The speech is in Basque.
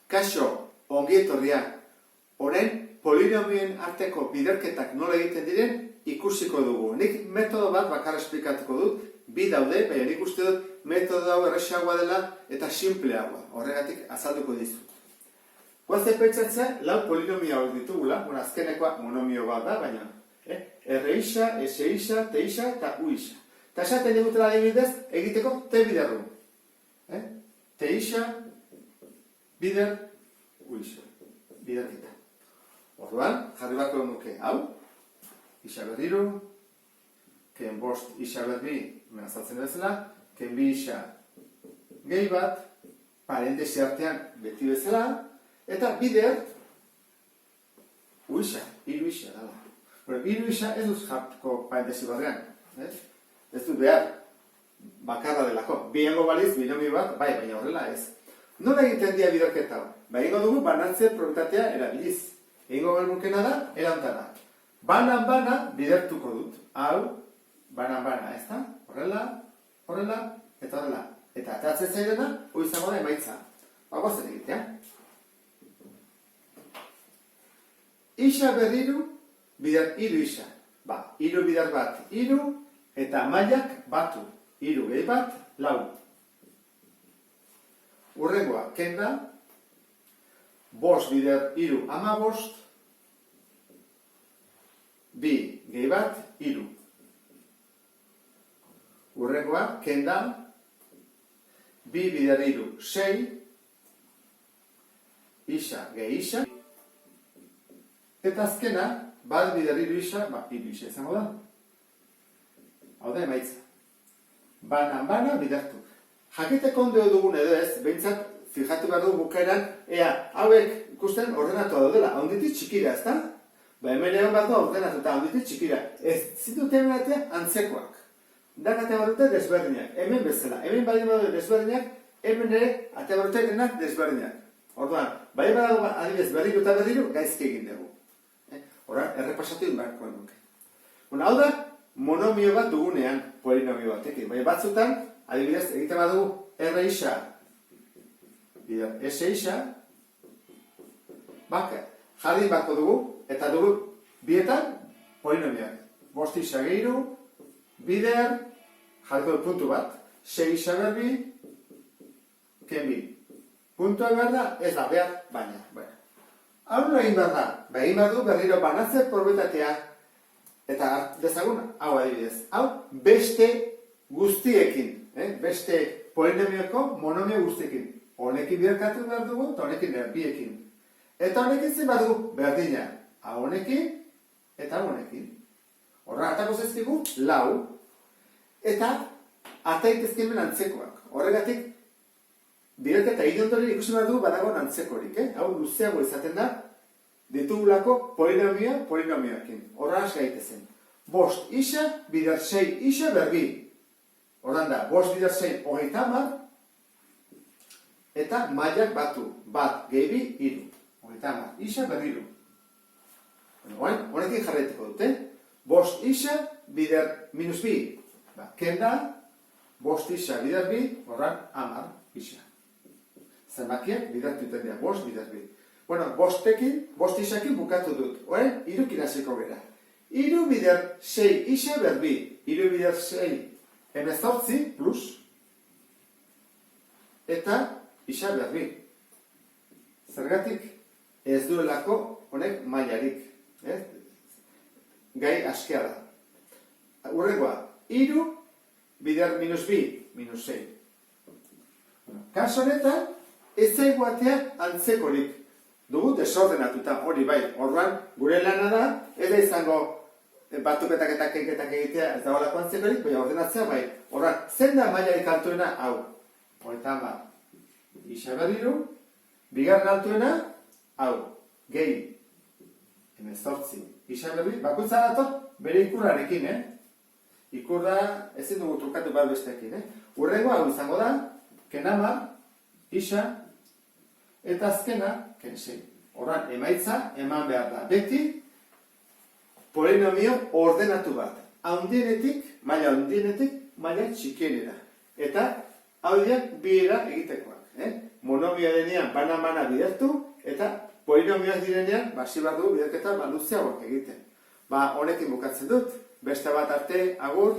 Kaixo, ongi etorria. Orain, polinomioen arteko biderketak nola egiten diren ikusiko dugu. Nik metodo bat bakar esplikatuko dut, bi daude, baina nik uste dut metodo hau erresagoa dela eta simpleagoa. Horregatik azalduko dizut. Guazen pentsatzea, lau polinomio hau ditugula, azkenekoa monomio bat da, baina R isa, S isa, T isa eta U isa. Eta esaten digutela adibidez, egiteko T biderru. T isa, bider, U isa. Biderketa. Orduan, jarri bako nuke hau, isa berriru, ken bost isa berri, azaltzen bezala, ken bi isa gehi bat, parentesi artean beti bezala, eta bider, U isa, hiru isa dala. Hiru isa ez duz jartko parentesi barrean. Ez dut behar, bakarra delako. Biengo baliz, binomio bat, bai, baina horrela ez. Nola egiten dia biderketa hau? Egingo dugu banatze probitatea erabiliz. Egingo galmukena da, erantara. Banan-bana bidertuko dut. Hau, banan-bana, ez da? Horrela, horrela, eta horrela. Eta atatzen zairena, hori izango da emaitza. Bagoazen egitea. Isa berriru, bider hiru isa. Hiru bider bat, hiru, eta mailak batu. Hiru gehi bat, lau. Urrengoa, kenda, bost bider hiru amabost, bi gehi bat, hiru. Urrengoa, kenda, bi bider hiru, sei, isa gehi isa, eta azkena, bat bider hiru isa, hiru isa izango da. Hau da emaitza. Banan-bana bidertu. Jakiteko ondo dugun edo ez, behintzat, fijatu behar dugu bukaeran, hauek ikusten ordenatu daudela, haunditik txikira, ez da? Hemen egon bat da ordenatu eta haunditik txikira. Ez zituten batea antzekoak. Dakatea barrute desberdinak, hemen bezala. Hemen badi badu desberdinak, hemen ere atea barrute denak desberdinak. Orduan, bai badago adibidez berriru eta berriru, gaizki egin dugu. Horra, errepasatu inbarko nuke. Hau da, monomio bat dugunean, polinomio batekin. Bai batzutan, adibidez, egiten badugu R isa, bider S isa, jardin bako dugu, eta dugu bietan polinomioak. Bost isa gehiru, bider, jarriko puntu bat, 6 isa berbi, ken bi. Puntua behar da, ez da, behar, baina. Hau egin behar da, egin behar du berriro banatze probitatea, eta dezagun, hau adibidez, hau beste guztiekin, beste polinomioko monomio guztiekin. Honekin biderkatu behar dugu, eta honekin biekin. Eta honekin zen behar dugu berdina. Hau honekin, eta honekin. Horra, atako zezkigu, lau, eta ataitezkemen antzekoak. Horregatik, biderketa idiontoren ikusi behar dugu badagoen antzekorik. Hau luzeago izaten da, ditugulako polinomioekin. Horra has gaitezen. Bost isa, bider 6 isa berbi. Horran da, bost bider 6 hogeita hamar, eta mailak batu. Bat, gehi bi, hiru. Hogeita hamar, isa berriru. Honekin jarraituko dute. Bost isa, bider minus bi. Kenda, bost isa, bider bi, horran, hamar, isa. Zenbakiak bidertu iten dira, bost bider bi. Bost isakin bukatu dut. Hirukin hasiko gera. Hiru bider 6 isa berbi. Hiru bider 6 emezortzi plus. Eta isa berbi. Zergatik ez duelako honek mailarik. Gai askea da. Urrengoa, hiru bider minus bi, minus 6. Kaso honetan, ez zaiguatea antzekorik. Dugu desordenatuta hori bai. Orduan, gure lana da, ez da izango batuketak eta kenketak egitea ez da holako antzekorik, baina ordenatzea bai. Orduan, zen da mailarik altuena hau. Hogeita hamar. Isa berriru, bigarren altuena hau. Gehi. Hemezortzi. Isa berri, bakuntza dator bere ikurrarekin, Ikurra ezin dugu trukatu bat besteekin, Urrengo hau izango da, ken hamar, isa, eta azkena, ken 6. Horran, emaitza, eman behar da. Beti, polinomio ordenatu bat. Maila handienetik, maila txikienera. Eta, hau dira, biera egitekoak. monomioa denean bana bidertu, eta polinomioak direnean, hasi behar dugu biderketa luzeagoak egiten. Honekin bukatzen dut, beste bat arte, agur.